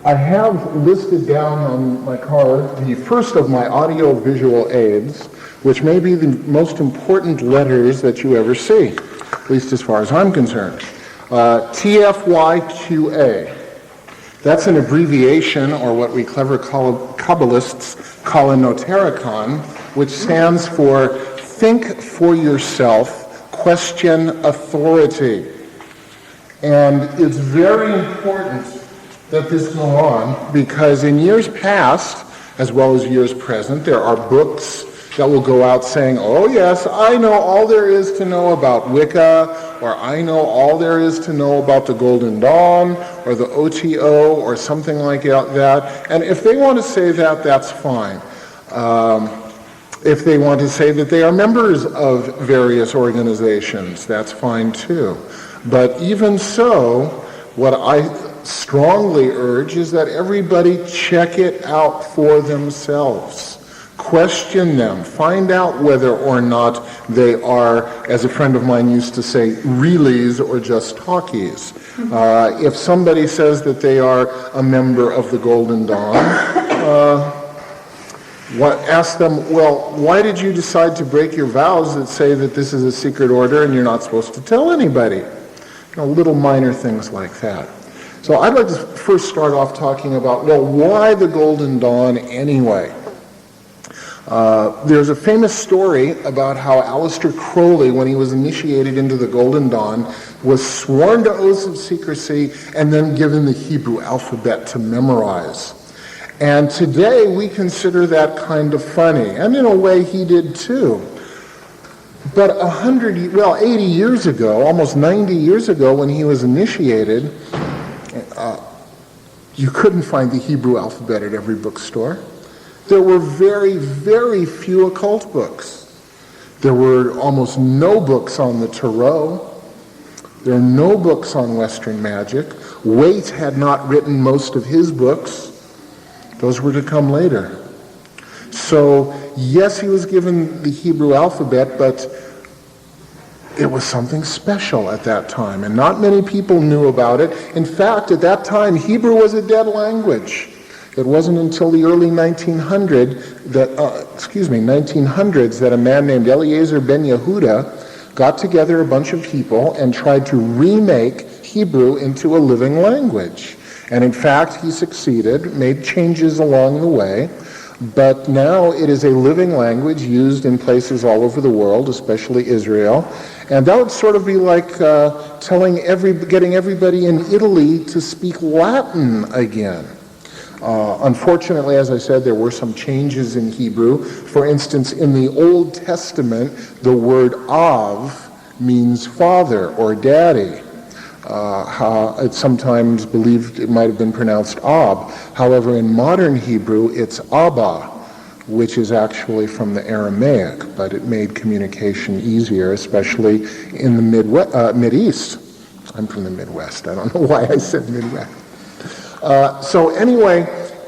I have listed down on my card the first of my audio-visual aids, which may be the most important letters that you ever see, at least as far as I'm concerned. TFYQA. That's an abbreviation, or what we clever Kabbalists call a notaricon, which stands for Think for Yourself, Question Authority. And it's very important that this go on, because in years past, as well as years present, there are books that will go out saying, oh yes, I know all there is to know about Wicca, or I know all there is to know about the Golden Dawn, or the OTO, or something like that. And if they want to say that, that's fine. If they want to say that they are members of various organizations, that's fine too. But even so, what I strongly urge is that everybody check it out for themselves. Question them. Find out whether or not they are, as a friend of mine used to say, realies or just talkies. If somebody says that they are a member of the Golden Dawn, ask them, well, why did you decide to break your vows that say that this is a secret order and you're not supposed to tell anybody? Little minor things like that. So I'd like to first start off talking about, well, why the Golden Dawn anyway? There's a famous story about how Aleister Crowley, when he was initiated into the Golden Dawn, was sworn to oaths of secrecy and then given the Hebrew alphabet to memorize. And today we consider that kind of funny, and in a way he did too. But 80 years ago, almost 90 years ago, when he was initiated, you couldn't find the Hebrew alphabet at every bookstore. There were very, very few occult books. There were almost no books on the Tarot. There are no books on Western magic. Waite had not written most of his books. Those were to come later. So, yes, he was given the Hebrew alphabet, but it was something special at that time, and not many people knew about it. In fact, at that time, Hebrew was a dead language. It wasn't until the early 1900s that a man named Eliezer ben Yehuda got together a bunch of people and tried to remake Hebrew into a living language. And in fact, he succeeded, made changes along the way, but now it is a living language used in places all over the world, especially Israel. And that would sort of be like getting everybody in Italy to speak Latin again. Unfortunately, as I said, there were some changes in Hebrew. For instance, in the Old Testament, the word Av means father or daddy. It's sometimes believed it might have been pronounced Ab. However, in modern Hebrew, it's Abba, which is actually from the Aramaic, but it made communication easier, especially in the Mideast. I'm from the Midwest. I don't know why I said Midwest. So anyway,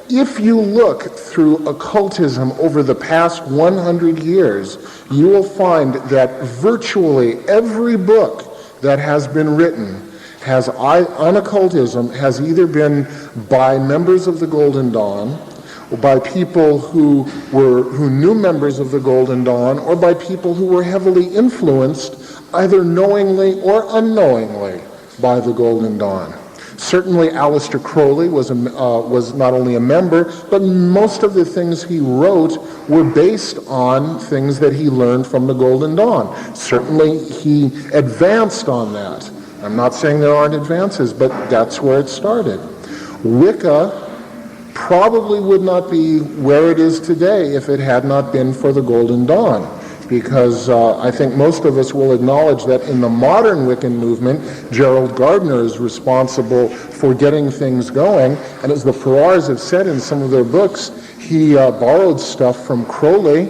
if you look through occultism over the past 100 years, you will find that virtually every book that has been written on occultism has either been by members of the Golden Dawn, or by people who knew members of the Golden Dawn, or by people who were heavily influenced, either knowingly or unknowingly, by the Golden Dawn. Certainly, Aleister Crowley was not only a member, but most of the things he wrote were based on things that he learned from the Golden Dawn. Certainly, he advanced on that. I'm not saying there aren't advances, but that's where it started. Wicca probably would not be where it is today if it had not been for the Golden Dawn, because I think most of us will acknowledge that in the modern Wiccan movement, Gerald Gardner is responsible for getting things going, and as the Farrars have said in some of their books, he borrowed stuff from Crowley,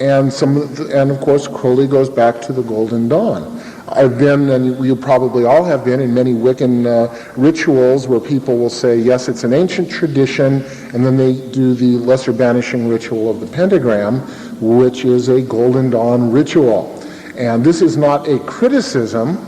and of course Crowley goes back to the Golden Dawn. I've been, and you probably all have been, in many Wiccan rituals where people will say, yes, it's an ancient tradition, and then they do the lesser banishing ritual of the pentagram, which is a Golden Dawn ritual. And this is not a criticism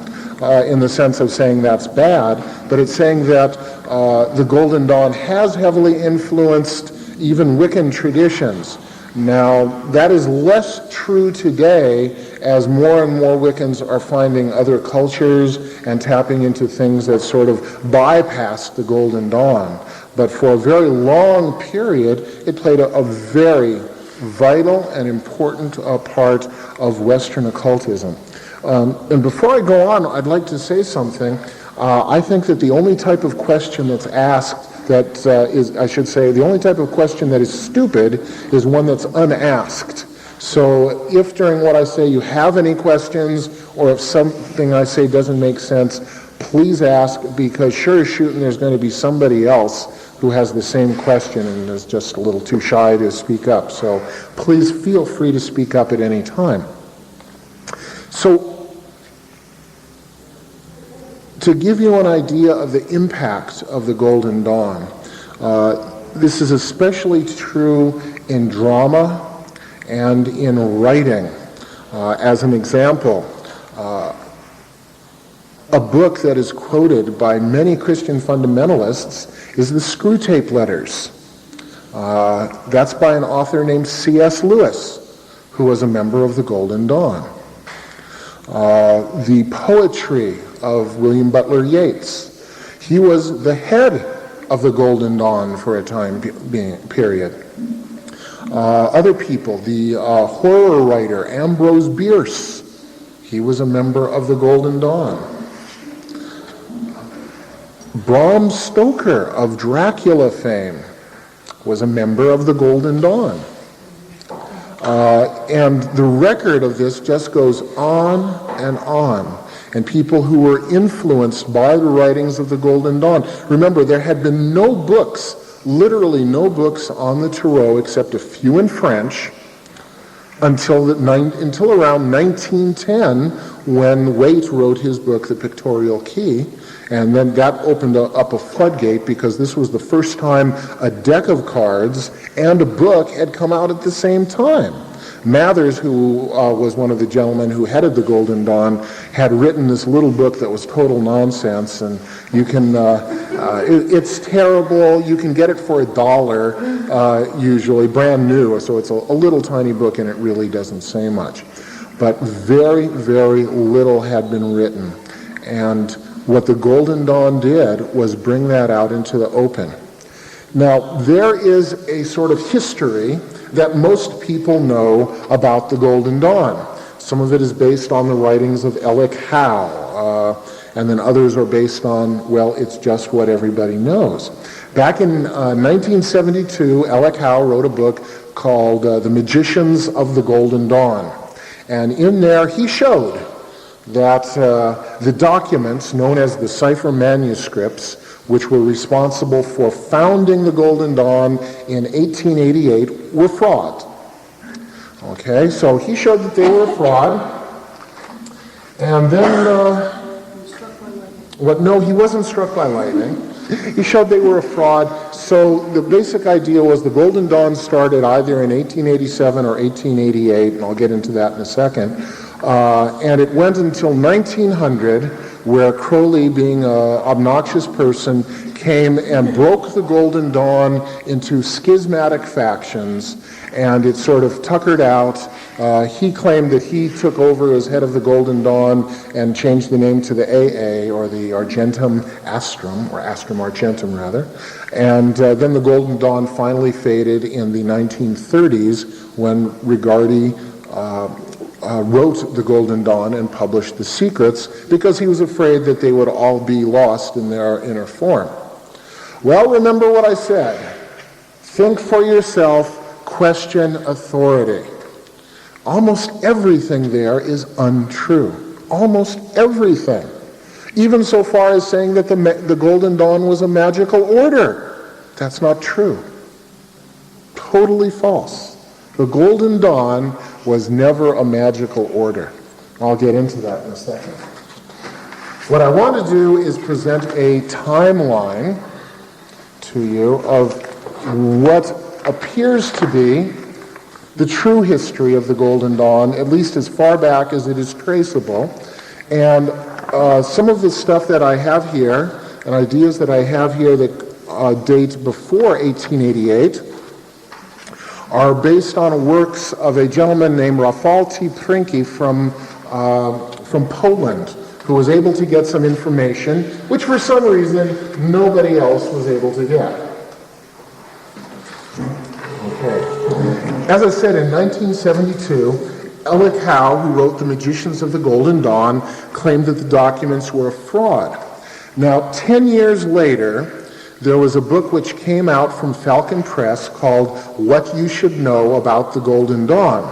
in the sense of saying that's bad, but it's saying that the Golden Dawn has heavily influenced even Wiccan traditions. Now, that is less true today as more and more Wiccans are finding other cultures and tapping into things that sort of bypassed the Golden Dawn. But for a very long period, it played a very vital and important part of Western occultism. And before I go on, I'd like to say something. I think that the only type of question that's asked the only type of question that is stupid is one that's unasked. So if during what I say you have any questions, or if something I say doesn't make sense, please ask, because sure as shooting there's going to be somebody else who has the same question and is just a little too shy to speak up. So please feel free to speak up at any time. So, to give you an idea of the impact of the Golden Dawn, this is especially true in drama and in writing. As an example, a book that is quoted by many Christian fundamentalists is the Screwtape Letters. That's by an author named C.S. Lewis, who was a member of the Golden Dawn. The poetry of William Butler Yeats. He was the head of the Golden Dawn for a time period. Other people, the horror writer Ambrose Bierce, he was a member of the Golden Dawn. Bram Stoker of Dracula fame was a member of the Golden Dawn. And the record of this just goes on and on. And people who were influenced by the writings of the Golden Dawn. Remember, there had been no books, literally no books on the Tarot except a few in French until around 1910, when Waite wrote his book, The Pictorial Key. And then that opened up a floodgate, because this was the first time a deck of cards and a book had come out at the same time. Mathers, who was one of the gentlemen who headed the Golden Dawn, had written this little book that was total nonsense, and you can, it's terrible. You can get it for $1 usually, brand new, so it's a little tiny book and it really doesn't say much. But very, very little had been written. And what the Golden Dawn did was bring that out into the open. Now, there is a sort of history that most people know about the Golden Dawn. Some of it is based on the writings of Elick Howe, and then others are based on, well, it's just what everybody knows. Back in 1972, Elick Howe wrote a book called The Magicians of the Golden Dawn. And in there, he showed that the documents known as the cipher manuscripts, which were responsible for founding the Golden Dawn in 1888, were fraud. Okay, so he showed that they were a fraud. And then, no, he wasn't struck by lightning. He showed they were a fraud. So the basic idea was the Golden Dawn started either in 1887 or 1888, and I'll get into that in a second. And it went until 1900, where Crowley, being an obnoxious person, came and broke the Golden Dawn into schismatic factions, and it sort of tuckered out. He claimed that he took over as head of the Golden Dawn and changed the name to the AA, or the Argentum Astrum, or Astrum Argentum rather. And then the Golden Dawn finally faded in the 1930s when Rigardi wrote the Golden Dawn and published The Secrets, because he was afraid that they would all be lost in their inner form. Well, remember what I said. Think for yourself, question authority. Almost everything there is untrue. Almost everything. Even so far as saying that the Golden Dawn was a magical order. That's not true. Totally false. The Golden Dawn was never a magical order. I'll get into that in a second. What I want to do is present a timeline to you of what appears to be the true history of the Golden Dawn, at least as far back as it is traceable. And some of the stuff that I have here and ideas that I have here that date before 1888 are based on works of a gentleman named Rafał T. Prynki from Poland, who was able to get some information, which for some reason nobody else was able to get. Okay. As I said, in 1972, Elik Howe, who wrote The Magicians of the Golden Dawn, claimed that the documents were a fraud. Now, 10 years later, there was a book which came out from Falcon Press called What You Should Know About the Golden Dawn.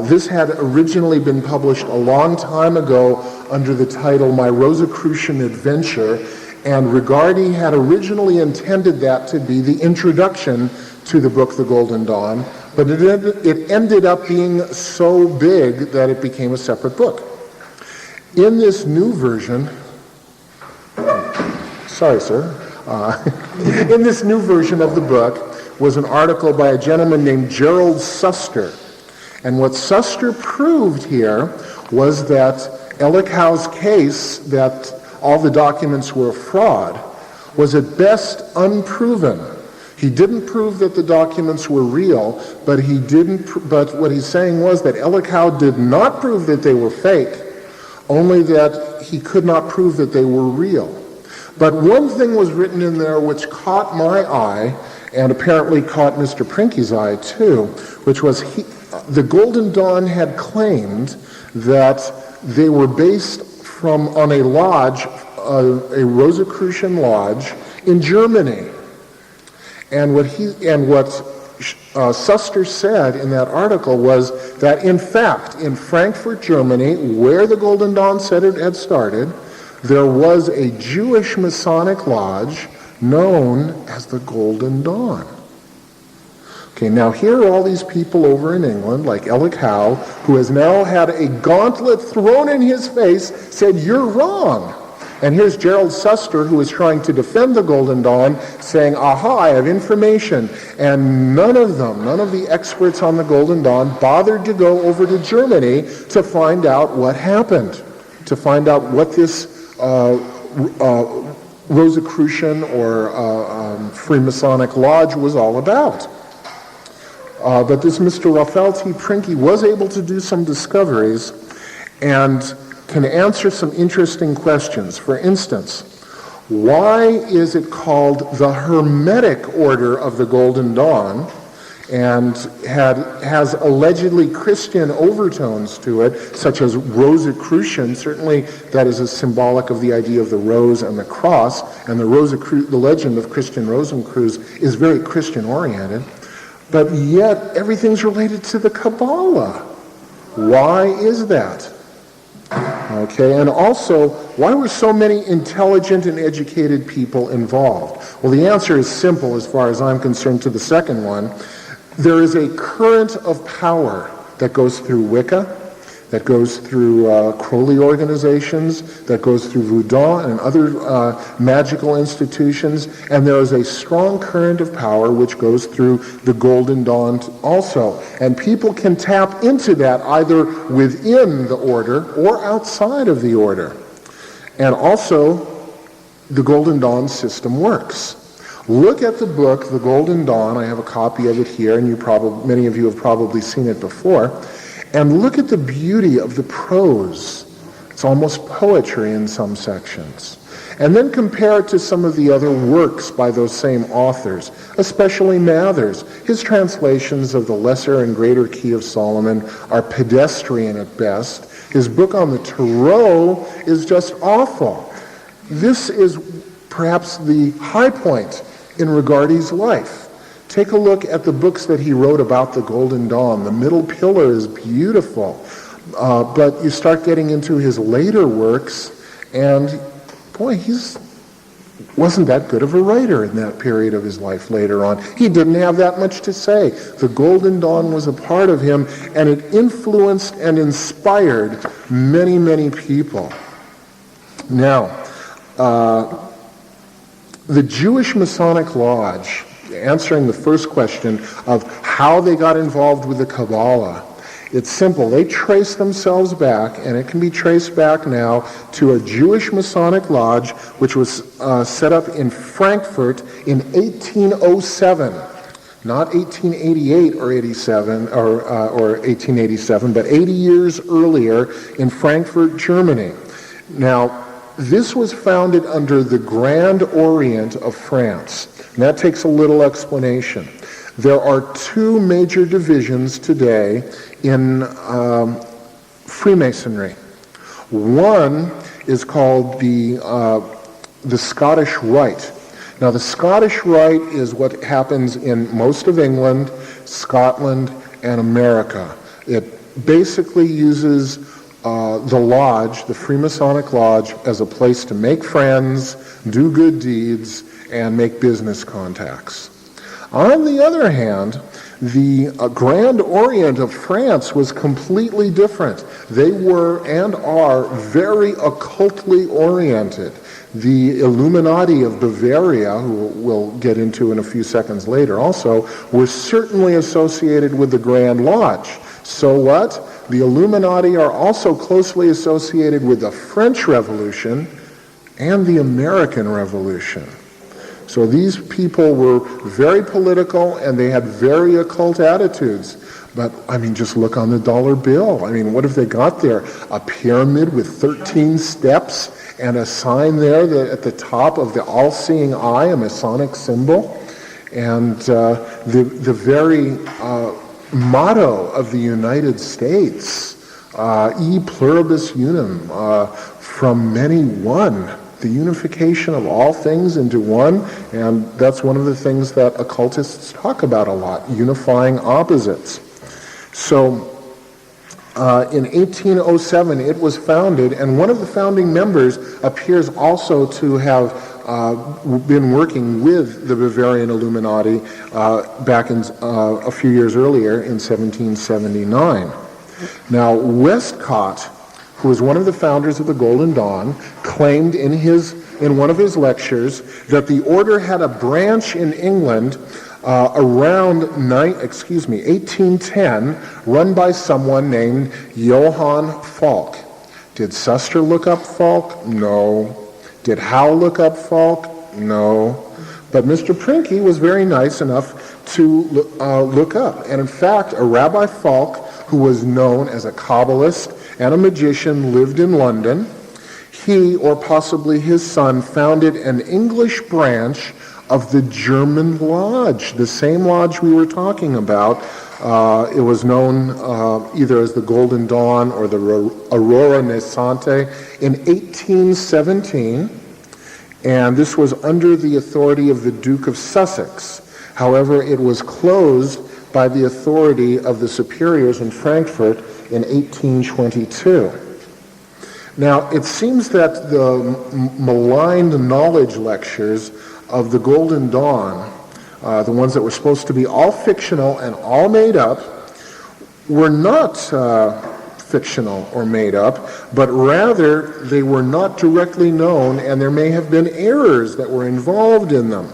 This had originally been published a long time ago under the title My Rosicrucian Adventure, and Regardie had originally intended that to be the introduction to the book The Golden Dawn, but it ended up being so big that it became a separate book. In this new version, sorry sir, in this new version of the book was an article by a gentleman named Gerald Suster. And what Suster proved here was that Elik Howe's case, that all the documents were a fraud, was at best unproven. He didn't prove that the documents were real, but what he's saying was that Elik Howe did not prove that they were fake, only that he could not prove that they were real. But one thing was written in there which caught my eye, and apparently caught Mr. Prynki's eye too, which was the Golden Dawn had claimed that they were based on a lodge, a Rosicrucian lodge in Germany. And what Suster said in that article was that, in fact, in Frankfurt, Germany, where the Golden Dawn said it had started, there was a Jewish Masonic lodge known as the Golden Dawn. Okay, now here are all these people over in England, like Elik Howe, who has now had a gauntlet thrown in his face, said, "You're wrong." And here's Gerald Suster, who is trying to defend the Golden Dawn, saying, "Aha, I have information." And none of the experts on the Golden Dawn, bothered to go over to Germany to find out what happened, to find out what this Rosicrucian or Freemasonic lodge was all about. But this Mr. Rafał T. Prynki was able to do some discoveries and can answer some interesting questions. For instance, why is it called the Hermetic Order of the Golden Dawn and has allegedly Christian overtones to it, such as Rosicrucian? Certainly that is a symbolic of the idea of the rose and the cross, and the legend of Christian Rosencreutz is very Christian-oriented. But yet everything's related to the Kabbalah. Why is that? Okay, and also, why were so many intelligent and educated people involved? Well, the answer is simple as far as I'm concerned to the second one. There is a current of power that goes through Wicca, that goes through Crowley organizations, that goes through Voodoo and other magical institutions, and there is a strong current of power which goes through the Golden Dawn also. And people can tap into that either within the order or outside of the order. And also, the Golden Dawn system works. Look at the book, The Golden Dawn. I have a copy of it here, and many of you have probably seen it before. And look at the beauty of the prose. It's almost poetry in some sections. And then compare it to some of the other works by those same authors, especially Mather's. His translations of the Lesser and Greater Key of Solomon are pedestrian at best. His book on the Tarot is just awful. This is perhaps the high point in Regardie's life. Take a look at the books that he wrote about the Golden Dawn. The Middle Pillar is beautiful. But you start getting into his later works, and boy, he wasn't that good of a writer in that period of his life later on. He didn't have that much to say. The Golden Dawn was a part of him, and it influenced and inspired many, many people. Now, the Jewish Masonic Lodge, answering the first question of how they got involved with the Kabbalah, It's simple. They trace themselves back, and it can be traced back now to a Jewish Masonic lodge which was set up in Frankfurt in 1807. Not 1888 or 87 or 1887, but 80 years earlier in Frankfurt, Germany. Now, this was founded under the Grand Orient of France. And that takes a little explanation. There are two major divisions today in Freemasonry. One is called the Scottish Rite. Now, the Scottish Rite is what happens in most of England, Scotland, and America. It basically uses the lodge, the Freemasonic Lodge, as a place to make friends, do good deeds, and make business contacts. On the other hand, the Grand Orient of France was completely different. They were and are very occultly oriented. The Illuminati of Bavaria, who we'll get into in a few seconds later also, were certainly associated with the Grand Lodge. So what? The Illuminati are also closely associated with the French Revolution and the American Revolution. So these people were very political and they had very occult attitudes. But, I mean, just look on the dollar bill. I mean, what have they got there? A pyramid with 13 steps and a sign there that at the top of the all-seeing eye, a Masonic symbol. And the very motto of the United States, E pluribus unum, from many one. The unification of all things into one, and that's one of the things that occultists talk about a lot, unifying opposites. So in 1807 it was founded, and one of the founding members appears also to have been working with the Bavarian Illuminati back in a few years earlier in 1779. Now, Westcott, who was one of the founders of the Golden Dawn, claimed in one of his lectures that the order had a branch in England around 1810, run by someone named Johann Falk. Did Suster look up Falk? No. Did Howe look up Falk? No. But Mr. Prinky was very nice enough to look up. And in fact, a Rabbi Falk, who was known as a Kabbalist and a magician, lived in London. He, or possibly his son, founded an English branch of the German Lodge, the same lodge we were talking about. It was known either as the Golden Dawn or the Aurora Naissante in 1817, and this was under the authority of the Duke of Sussex. However, it was closed by the authority of the superiors in Frankfurt in 1822. Now, it seems that the maligned knowledge lectures of the Golden Dawn, the ones that were supposed to be all fictional and all made up, were not fictional or made up, but rather they were not directly known, and there may have been errors that were involved in them.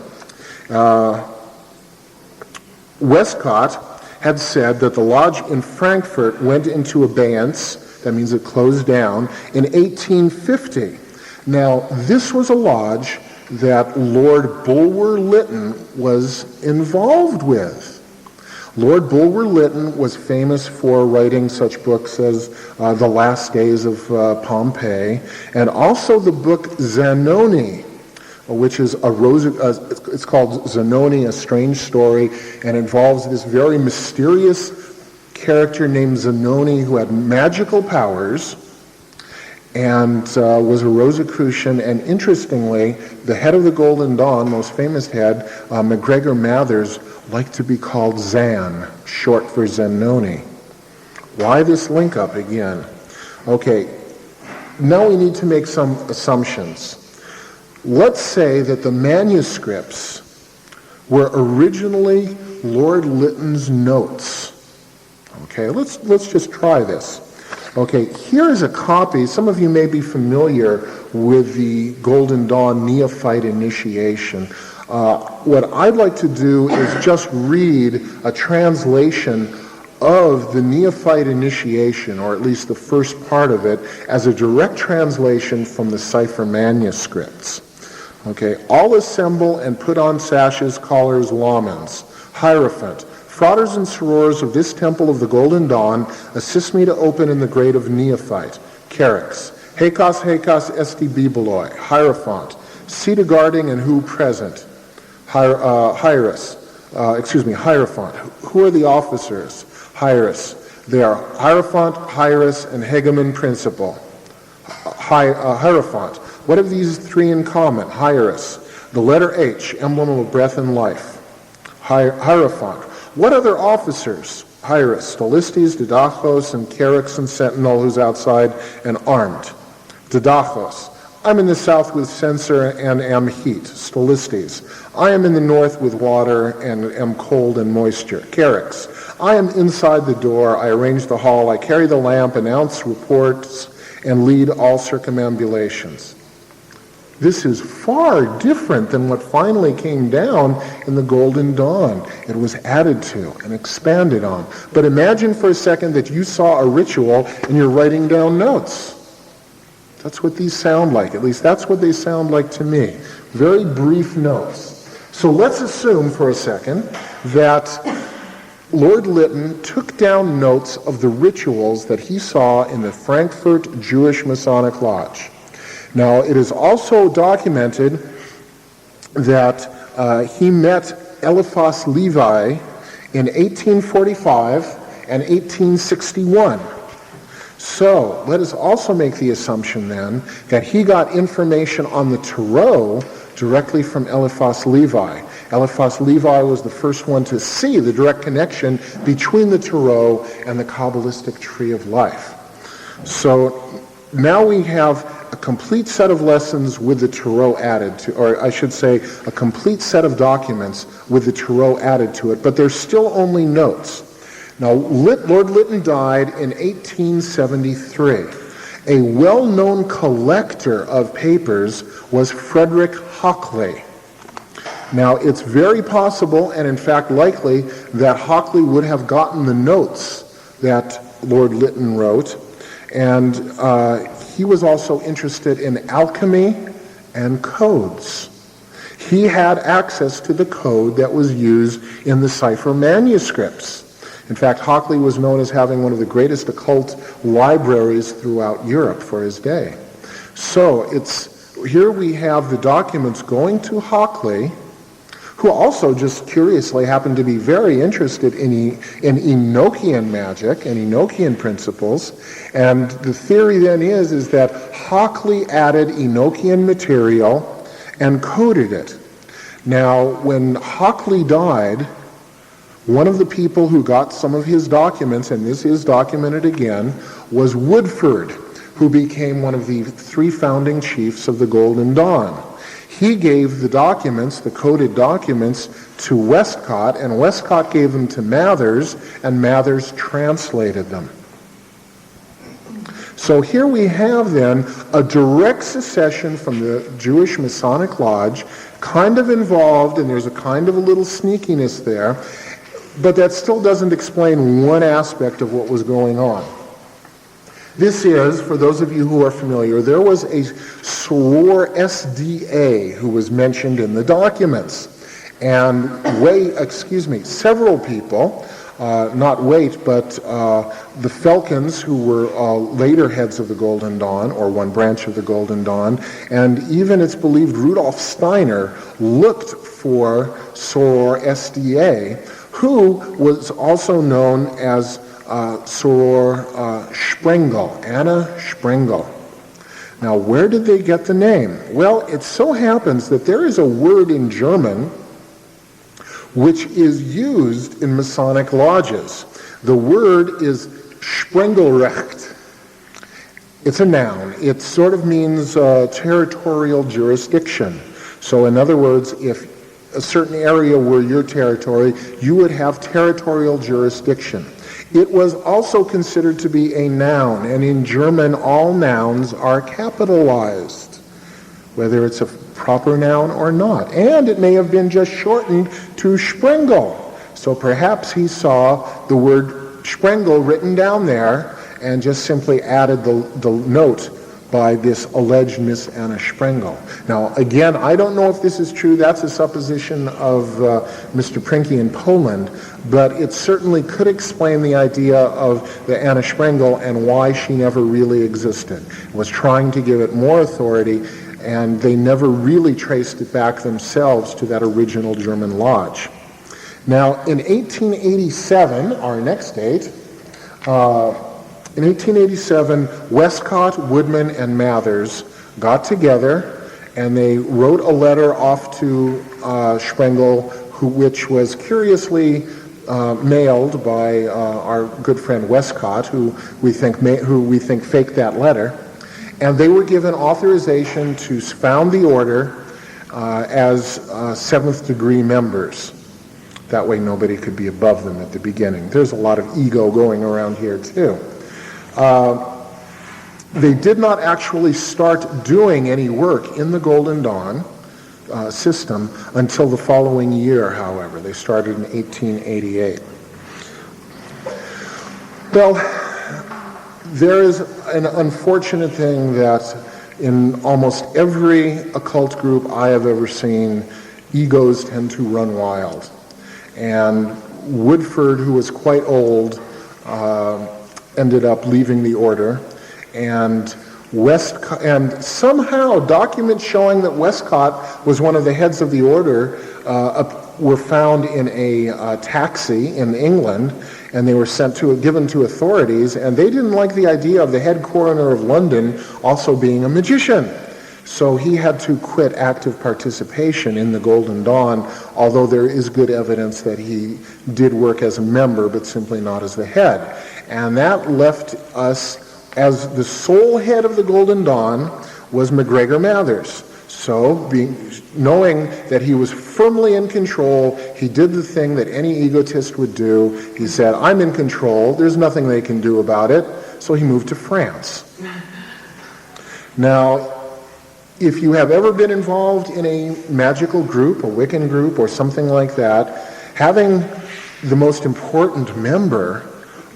Westcott had said that the lodge in Frankfurt went into abeyance, that means it closed down, in 1850. Now, this was a lodge that Lord Bulwer-Lytton was involved with. Lord Bulwer-Lytton was famous for writing such books as The Last Days of Pompeii, and also the book Zanoni, which is it's called Zanoni, A Strange Story, and involves this very mysterious character named Zanoni who had magical powers and was a Rosicrucian. And interestingly, the head of the Golden Dawn, most famous head, MacGregor Mathers, liked to be called Zan, short for Zanoni. Why this link up again? Okay, now we need to make some assumptions. Let's say that the manuscripts were originally Lord Lytton's notes. Okay, let's just try this. Okay, here is a copy. Some of you may be familiar with the Golden Dawn Neophyte Initiation. What I'd like to do is just read a translation of the neophyte initiation, or at least the first part of it, as a direct translation from the cipher manuscripts. Okay, all assemble and put on sashes, collars, lawmans. Hierophant, fratres and sorors of this temple of the Golden Dawn, assist me to open in the grade of neophyte. Kerix, hekos esti bibeloi. Hierophant, see to guarding and who present. Hierophant, who are the officers? Hieros, they are Hierophant, Hieros, and Hegemon Principal. Hierophant, what have these three in common? Hieros, the letter H, emblem of breath and life. Hierophant, what other officers? Hieros, Stolistes, Didachos, and Kerix, and Sentinel, who's outside and armed. Didachos, I'm in the south with censer and am heat. Stolistes, I am in the north with water and am cold and moisture. Kerix, I am inside the door, I arrange the hall, I carry the lamp, announce reports, and lead all circumambulations. This is far different than what finally came down in the Golden Dawn. It was added to and expanded on. But imagine for a second that you saw a ritual and you're writing down notes. That's what these sound like. At least that's what they sound like to me. Very brief notes. So let's assume for a second that Lord Lytton took down notes of the rituals that he saw in the Frankfurt Jewish Masonic Lodge. Now, it is also documented that he met Eliphas Levi in 1845 and 1861. So, let us also make the assumption then that he got information on the Tarot directly from Eliphas Levi. Eliphas Levi was the first one to see the direct connection between the Tarot and the Kabbalistic Tree of Life. So, now we have a complete set of lessons with the Tarot added to, or I should say, a complete set of documents with the Tarot added to it, but there's still only notes. Now, Lord Lytton died in 1873. A well-known collector of papers was Frederick Hockley. Now, it's very possible, and in fact likely, that Hockley would have gotten the notes that Lord Lytton wrote, and he was also interested in alchemy and codes. He had access to the code that was used in the cipher manuscripts. In fact, Hockley was known as having one of the greatest occult libraries throughout Europe for his day. So here we have the documents going to Hockley, who also just curiously happened to be very interested in Enochian magic and Enochian principles. And the theory then is that Hockley added Enochian material and coded it. Now, when Hockley died, one of the people who got some of his documents, and this is documented again, was Woodford, who became one of the three founding chiefs of the Golden Dawn. He gave the documents, the coded documents, to Westcott, and Westcott gave them to Mathers, and Mathers translated them. So here we have then a direct secession from the Jewish Masonic Lodge, kind of involved, and there's a kind of a little sneakiness there, but that still doesn't explain one aspect of what was going on. This is, for those of you who are familiar, there was a soror SDA who was mentioned in the documents. And several people, not Waite, but the Felkins, who were later heads of the Golden Dawn, or one branch of the Golden Dawn, and even it's believed Rudolf Steiner looked for soror SDA, who was also known as soror Sprengel, Anna Sprengel. Now, where did they get the name? Well, it so happens that there is a word in German which is used in Masonic lodges. The word is Sprengelrecht. It's a noun. It sort of means territorial jurisdiction. So in other words, if a certain area were your territory, you would have territorial jurisdiction. It was also considered to be a noun, and in German all nouns are capitalized, whether it's a proper noun or not. And it may have been just shortened to Sprengel. So perhaps he saw the word Sprengel written down there and just simply added the note by this alleged Miss Anna Sprengel. Now, again, I don't know if this is true. That's a supposition of Mr. Prinky in Poland, but it certainly could explain the idea of the Anna Sprengel and why she never really existed. It was trying to give it more authority, and they never really traced it back themselves to that original German lodge. Now, in 1887, our next date, in 1887, Westcott, Woodman, and Mathers got together and they wrote a letter off to Sprengel, which was curiously mailed by our good friend Westcott, who we think faked that letter. And they were given authorization to found the order as seventh degree members. That way nobody could be above them at the beginning. There's a lot of ego going around here too. They did not actually start doing any work in the Golden Dawn system until the following year, however. They started in 1888. Well, there is an unfortunate thing that in almost every occult group I have ever seen, egos tend to run wild. And Woodford, who was quite old, ended up leaving the order, and somehow documents showing that Westcott was one of the heads of the order were found in a taxi in England, and they were given to authorities, and they didn't like the idea of the head coroner of London also being a magician. So he had to quit active participation in the Golden Dawn, although there is good evidence that he did work as a member, but simply not as the head. And that left us, as the sole head of the Golden Dawn was MacGregor Mathers. So, knowing that he was firmly in control, he did the thing that any egotist would do. He said, I'm in control, there's nothing they can do about it. So he moved to France. Now, if you have ever been involved in a magical group, a Wiccan group, or something like that, having the most important member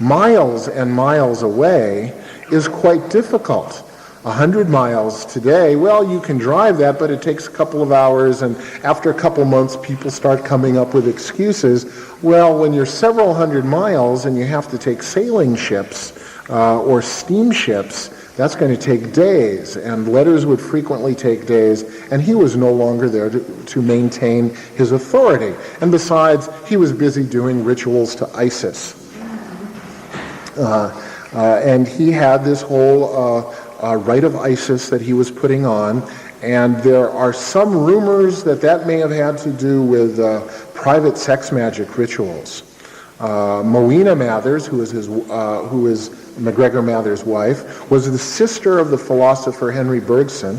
miles and miles away is quite difficult. 100 miles today, well, you can drive that, but it takes a couple of hours, and after a couple months, people start coming up with excuses. Well, when you're several hundred miles and you have to take sailing ships or steamships, that's going to take days, and letters would frequently take days, and he was no longer there to maintain his authority. And besides, he was busy doing rituals to Isis. And he had this whole rite of Isis that he was putting on, and there are some rumors that may have had to do with private sex magic rituals. Moena Mathers, who is MacGregor Mathers' wife, was the sister of the philosopher Henry Bergson.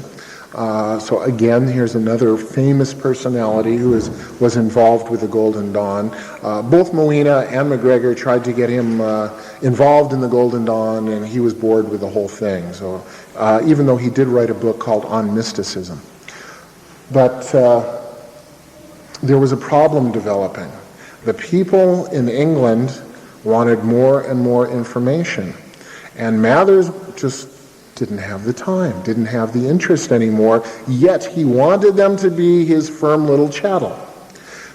So again, here's another famous personality who was involved with the Golden Dawn. Both Moena and MacGregor tried to get him involved in the Golden Dawn, and he was bored with the whole thing. So even though he did write a book called On Mysticism. But there was a problem developing. The people in England wanted more and more information, and Mathers just didn't have the time, didn't have the interest anymore, yet he wanted them to be his firm little chattel.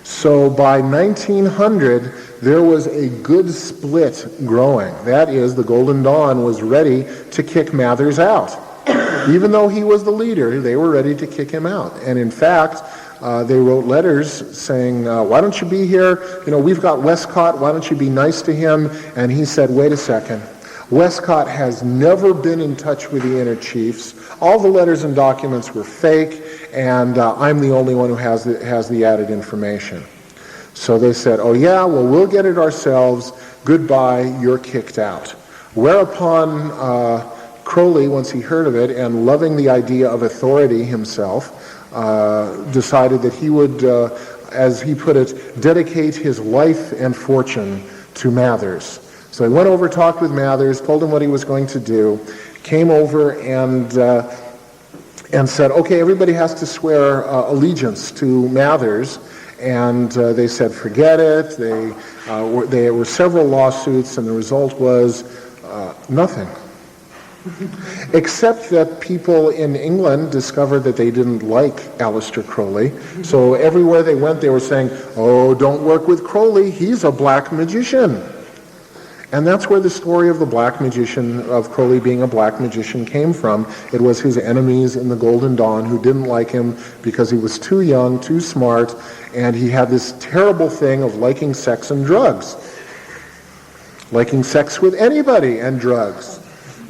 So by 1900, there was a good split growing. That is, the Golden Dawn was ready to kick Mathers out. Even though he was the leader, they were ready to kick him out. And in fact, they wrote letters saying, why don't you be here? We've got Westcott, why don't you be nice to him? And he said, wait a second. Westcott has never been in touch with the inner chiefs. All the letters and documents were fake, and I'm the only one who has the added information. So they said, oh yeah, well, we'll get it ourselves. Goodbye, you're kicked out. Whereupon Crowley, once he heard of it, and loving the idea of authority himself, decided that he would, as he put it, dedicate his life and fortune to Mathers. So he went over, talked with Mathers, told him what he was going to do, came over and said, okay, everybody has to swear allegiance to Mathers, And they said, forget it. There were several lawsuits, and the result was nothing. Except that people in England discovered that they didn't like Aleister Crowley. So everywhere they went, they were saying, oh, don't work with Crowley. He's a black magician. And that's where the story of the black magician, of Crowley being a black magician, came from. It was his enemies in the Golden Dawn who didn't like him because he was too young, too smart, and he had this terrible thing of liking sex and drugs. Liking sex with anybody and drugs.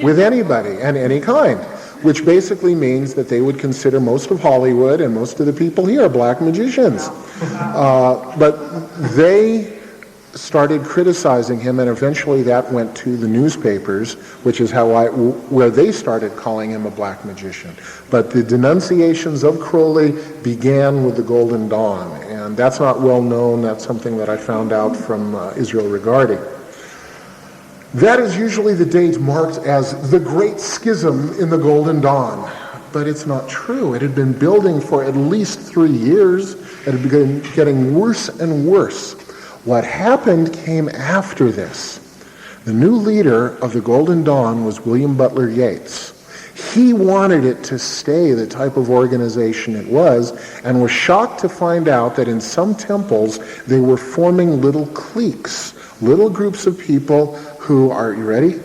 With anybody and any kind, which basically means that they would consider most of Hollywood and most of the people here black magicians. But they started criticizing him, and eventually that went to the newspapers, which is where they started calling him a black magician. But the denunciations of Crowley began with the Golden Dawn, and that's not well known. That's something that I found out from Israel Regardie. That is usually the date marked as the Great Schism in the Golden Dawn. But it's not true. It had been building for at least 3 years. It had been getting worse and worse. What happened came after this. The new leader of the Golden Dawn was William Butler Yeats. He wanted it to stay the type of organization it was, and was shocked to find out that in some temples they were forming little cliques, little groups of people who, are you ready?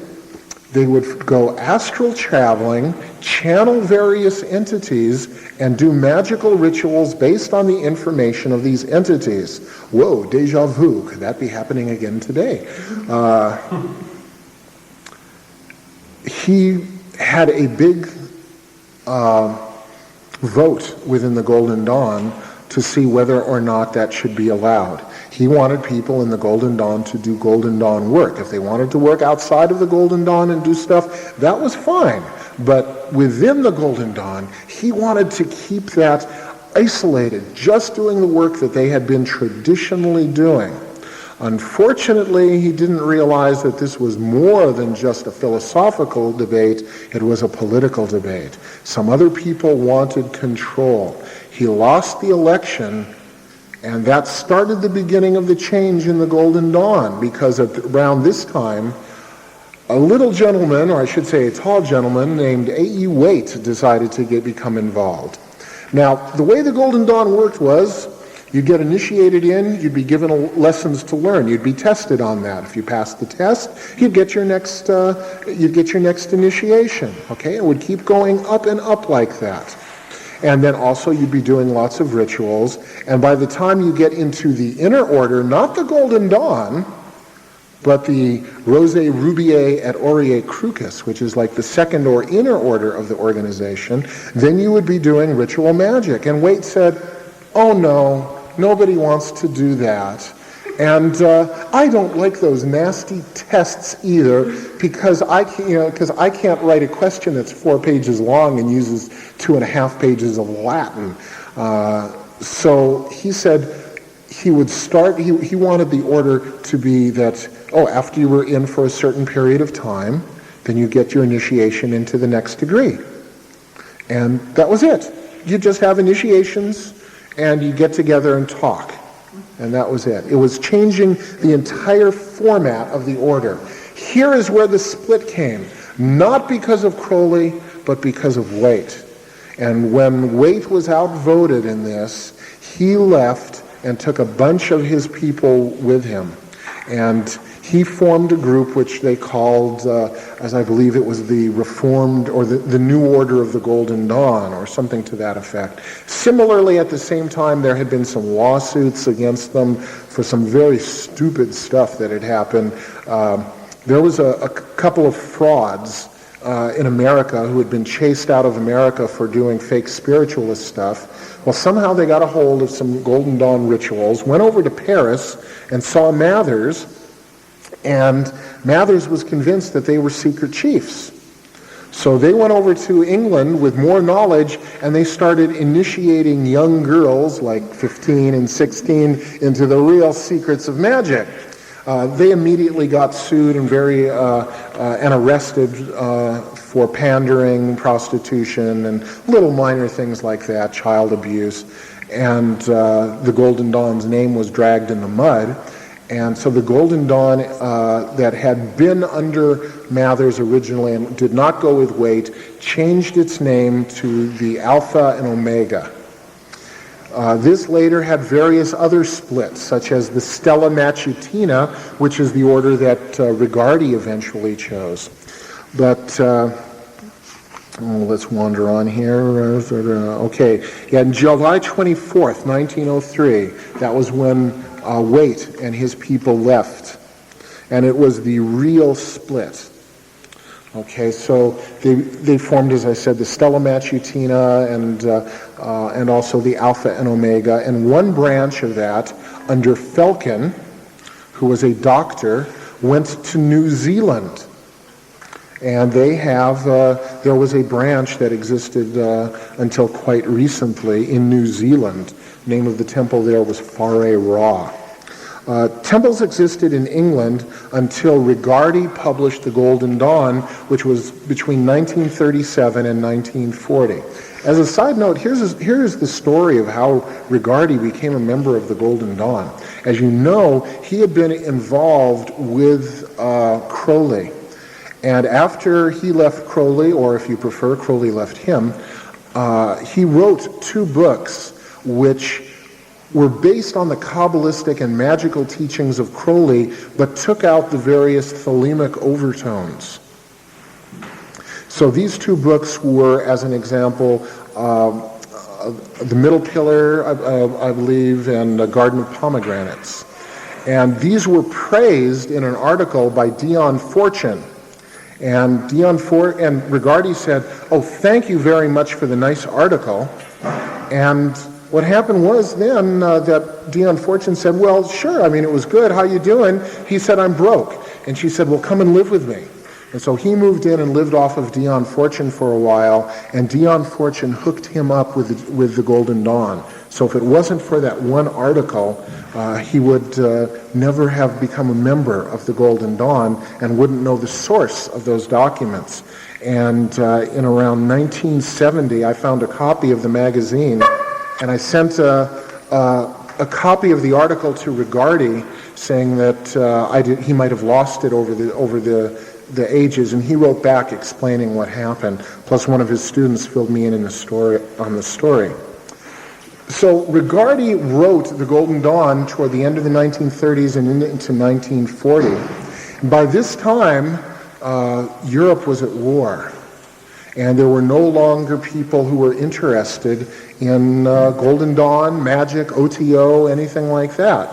They would go astral traveling, channel various entities, and do magical rituals based on the information of these entities. Whoa, déjà vu. Could that be happening again today? He had a big vote within the Golden Dawn to see whether or not that should be allowed. He wanted people in the Golden Dawn to do Golden Dawn work. If they wanted to work outside of the Golden Dawn and do stuff, that was fine. But within the Golden Dawn, he wanted to keep that isolated, just doing the work that they had been traditionally doing. Unfortunately, he didn't realize that this was more than just a philosophical debate. It was a political debate. Some other people wanted control. He lost the election, and that started the beginning of the change in the Golden Dawn, because around this time, a little gentleman, or I should say a tall gentleman, named A.E. Waite decided to become involved. Now, the way the Golden Dawn worked was, you'd get initiated in, you'd be given lessons to learn, you'd be tested on that. If you passed the test, you'd get your next initiation. Okay, it would keep going up and up like that. And then also you'd be doing lots of rituals. And by the time you get into the inner order, not the Golden Dawn, but the Rose Rubiae et Aureae Crucis, which is like the second or inner order of the organization, then you would be doing ritual magic. And Waite said, oh no, nobody wants to do that. And I don't like those nasty tests either, because I can't write a question that's 4 pages long and uses 2.5 pages of Latin. So he said he would start. He wanted the order to be that, after you were in for a certain period of time, then you get your initiation into the next degree, and that was it. You just have initiations, and you get together and talk. And that was it. It was changing the entire format of the order. Here is where the split came. Not because of Crowley, but because of Waite. And when Waite was outvoted in this, he left and took a bunch of his people with him. And he formed a group which they called, as I believe it was the Reformed, or the New Order of the Golden Dawn, or something to that effect. Similarly, at the same time, there had been some lawsuits against them for some very stupid stuff that had happened. There was a couple of frauds in America who had been chased out of America for doing fake spiritualist stuff. Well, somehow they got a hold of some Golden Dawn rituals, went over to Paris and saw Mathers, and Mathers was convinced that they were secret chiefs. So they went over to England with more knowledge, and they started initiating young girls, like 15 and 16, into the real secrets of magic. They immediately got sued and arrested for pandering, prostitution, and little minor things like that, child abuse. and the Golden Dawn's name was dragged in the mud. And so the Golden Dawn that had been under Mathers originally and did not go with Waite changed its name to the Alpha and Omega. This later had various other splits, such as the Stella Matutina, which is the order that Rigardi eventually chose. But let's wander on here. Okay, yeah, on July 24th, 1903, that was when Waite and his people left, and it was the real split. Okay, so they formed, as I said, the Stella Matutina and also the Alpha and Omega, and one branch of that, under Felkin, who was a doctor, went to New Zealand. And they have, there was a branch that existed until quite recently in New Zealand. The name of the temple there was Whare Ra. Temples existed in England until Rigardi published The Golden Dawn, which was between 1937 and 1940. As a side note, here's the story of how Rigardi became a member of the Golden Dawn. As you know, he had been involved with Crowley. And after he left Crowley, or if you prefer, Crowley left him, he wrote 2 books which were based on the Kabbalistic and magical teachings of Crowley, but took out the various thelemic overtones. So these 2 books were, as an example, The Middle Pillar, I believe, and A Garden of Pomegranates. And these were praised in an article by Dion Fortune. And Rigardi said, "Oh, thank you very much for the nice article." And what happened was then that Dion Fortune said, "Well, sure, I mean, it was good. How you doing?" He said, "I'm broke." And she said, "Well, come and live with me." And so he moved in and lived off of Dion Fortune for a while, and Dion Fortune hooked him up with the Golden Dawn. So if it wasn't for that one article, he would never have become a member of the Golden Dawn and wouldn't know the source of those documents. And in around 1970, I found a copy of the magazine, and I sent a copy of the article to Rigardi, saying that he might have lost it over the ages, and he wrote back explaining what happened. Plus, one of his students filled me in on the story. So Rigardi wrote The Golden Dawn toward the end of the 1930s and into 1940. By this time, Europe was at war, and there were no longer people who were interested in Golden Dawn, magic, OTO, anything like that.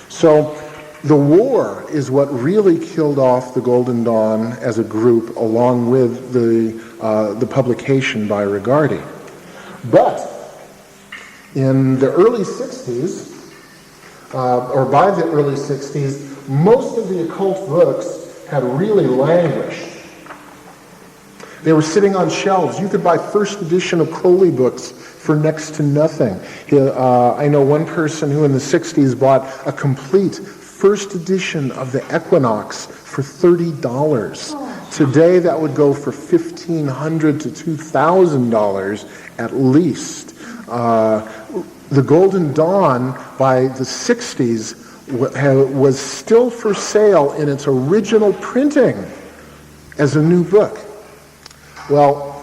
So the war is what really killed off the Golden Dawn as a group, along with the publication by Rigardi. But in the early 60s, or by the early 60s, most of the occult books had really languished. They were sitting on shelves. You could buy first edition of Crowley books for next to nothing. I know one person who in the 60s bought a complete first edition of the Equinox for $30. Today that would go for $1,500 to $2,000 at least. The Golden Dawn by the 60s was still for sale in its original printing as a new book. Well,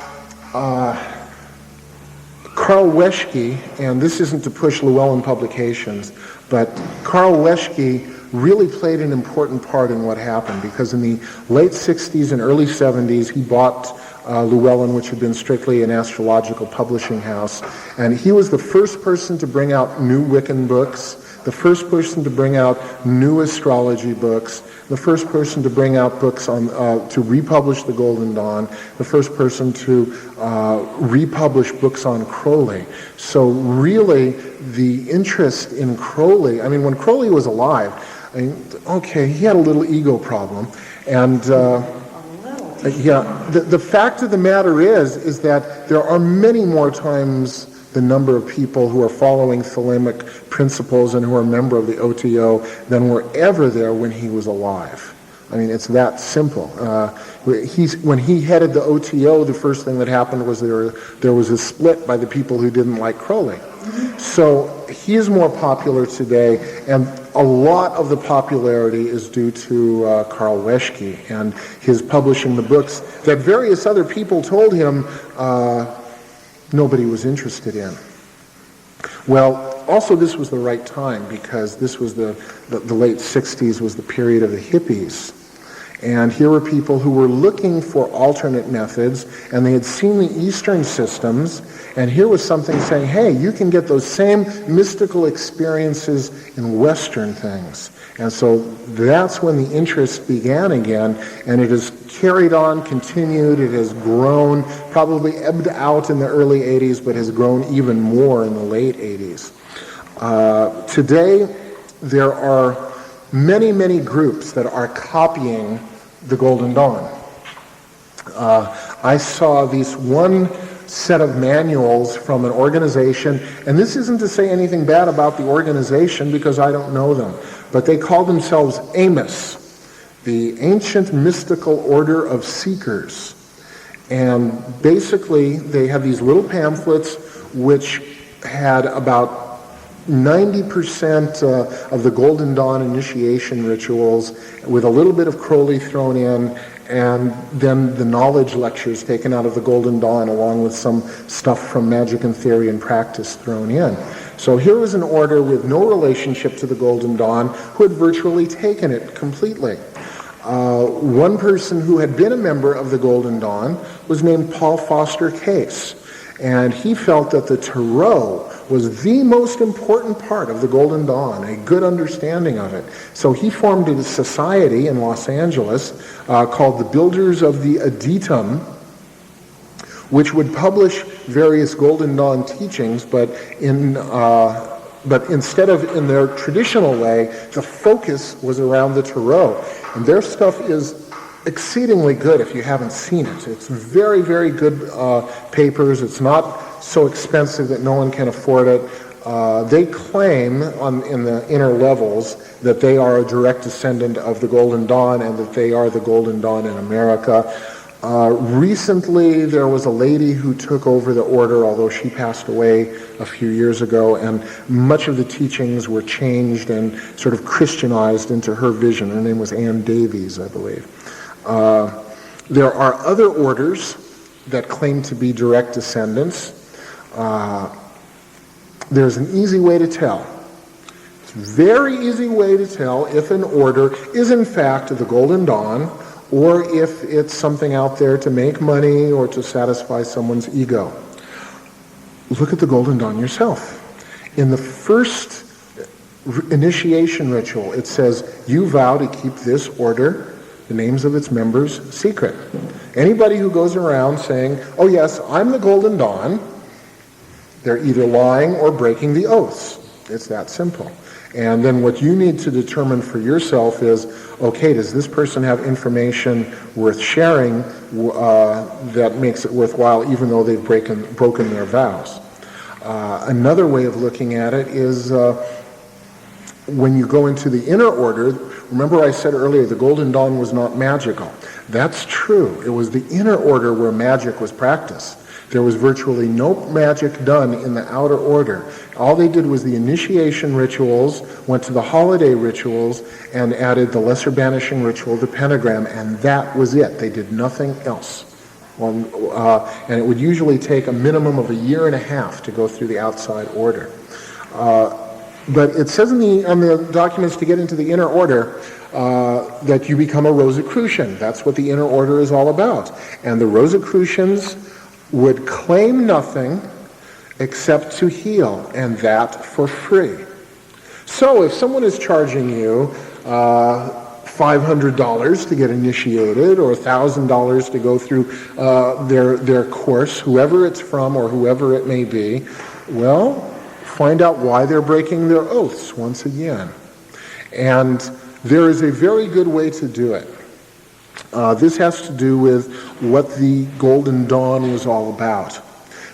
Karl Weschke, and this isn't to push Llewellyn Publications, but Karl Weschke really played an important part in what happened, because in the late 60s and early 70s he bought Llewellyn, which had been strictly an astrological publishing house, and he was the first person to bring out new Wiccan books, the first person to bring out new astrology books, the first person to bring out books on to republish the Golden Dawn, the first person to republish books on Crowley. So really the interest in Crowley, I mean, when Crowley was alive, okay, he had a little ego problem, and the fact of the matter is that there are many more times the number of people who are following thelemic principles and who are a member of the OTO than were ever there when he was alive. I mean, it's that simple. When he headed the OTO, the first thing that happened was there was a split by the people who didn't like Crowley. So he is more popular today, and a lot of the popularity is due to Karl Weschke and his publishing the books that various other people told him nobody was interested in. Well, also this was the right time, because this was the late 60s was the period of the hippies. And here were people who were looking for alternate methods, and they had seen the Eastern systems, and here was something saying, hey, you can get those same mystical experiences in Western things. And so that's when the interest began again, and it has carried on, continued, it has grown, probably ebbed out in the early 80s, but has grown even more in the late 80s. Today, there are many, many groups that are copying the Golden Dawn. I saw this one set of manuals from an organization, and this isn't to say anything bad about the organization because I don't know them, but they call themselves Amos, the Ancient Mystical Order of Seekers. And basically, they have these little pamphlets which had about 90% of the Golden Dawn initiation rituals with a little bit of Crowley thrown in, and then the knowledge lectures taken out of the Golden Dawn along with some stuff from Magic and Theory and Practice thrown in. So here was an order with no relationship to the Golden Dawn who had virtually taken it completely. One person who had been a member of the Golden Dawn was named Paul Foster Case, and he felt that the Tarot was the most important part of the Golden Dawn, a good understanding of it. So he formed a society in Los Angeles called the Builders of the Adytum, which would publish various Golden Dawn teachings, but instead of in their traditional way, the focus was around the Tarot. And their stuff is exceedingly good if you haven't seen it. It's very, very good papers. It's not so expensive that no one can afford it. They claim in the inner levels that they are a direct descendant of the Golden Dawn and that they are the Golden Dawn in America. Recently, there was a lady who took over the order, although she passed away a few years ago, and much of the teachings were changed and sort of Christianized into her vision. Her name was Ann Davies, I believe. There are other orders that claim to be direct descendants. There's an easy way to tell. It's a very easy way to tell if an order is in fact the Golden Dawn, or if it's something out there to make money or to satisfy someone's ego. Look at the Golden Dawn yourself. In the first initiation ritual, it says, you vow to keep this order, the names of its members, secret. Anybody who goes around saying, oh yes, I'm the Golden Dawn, they're either lying or breaking the oaths. It's that simple. And then what you need to determine for yourself is, okay, does this person have information worth sharing that makes it worthwhile even though they've broken their vows? Another way of looking at it is when you go into the inner order. Remember I said earlier the Golden Dawn was not magical. That's true. It was the inner order where magic was practiced. There was virtually no magic done in the outer order. All they did was the initiation rituals, went to the holiday rituals, and added the lesser banishing ritual, the pentagram, and that was it. They did nothing else. And it would usually take a minimum of a year and a half to go through the outside order. But it says on the documents to get into the inner order that you become a Rosicrucian. That's what the inner order is all about. And the Rosicrucians would claim nothing except to heal, and that for free. So if someone is charging you $500 to get initiated or $1,000 to go through their course, whoever it's from or whoever it may be, well, find out why they're breaking their oaths once again. And there is a very good way to do it. This has to do with what the Golden Dawn was all about.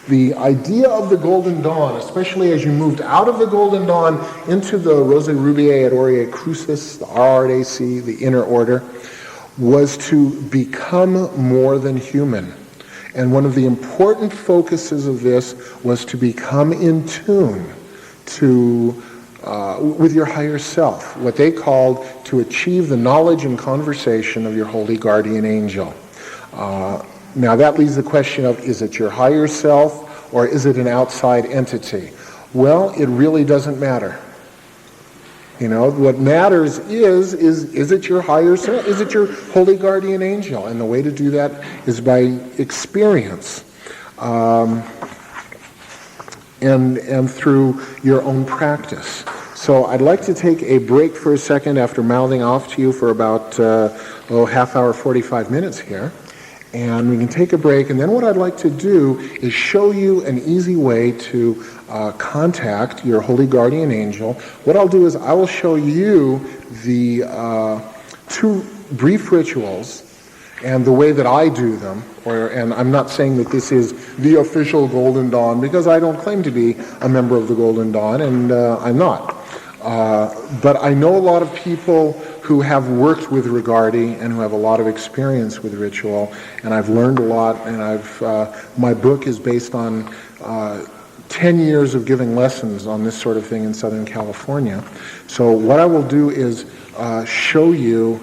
The idea of the Golden Dawn, especially as you moved out of the Golden Dawn into the Rosa Rubiae et Aureae Crucis, the RRAC, the inner order, was to become more than human. And one of the important focuses of this was to become in tune with your higher self, what they called to achieve the knowledge and conversation of your holy guardian angel. Now that leaves the question of, is it your higher self or is it an outside entity? Well, it really doesn't matter. You know, what matters is it your higher self? Is it your holy guardian angel? And the way to do that is by experience and through your own practice. So I'd like to take a break for a second after mouthing off to you for about half hour, 45 minutes here. And we can take a break, and then what I'd like to do is show you an easy way to contact your holy guardian angel. What I'll do is I will show you the two brief rituals and the way that I do them. And I'm not saying that this is the official Golden Dawn, because I don't claim to be a member of the Golden Dawn, and I'm not. But I know a lot of people who have worked with Regardie and who have a lot of experience with ritual, and I've learned a lot, and my book is based on 10 years of giving lessons on this sort of thing in Southern California. So what I will do is show you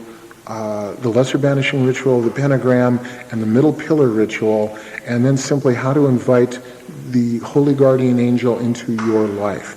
the lesser banishing ritual, the pentagram, and the middle pillar ritual, and then simply how to invite the holy guardian angel into your life.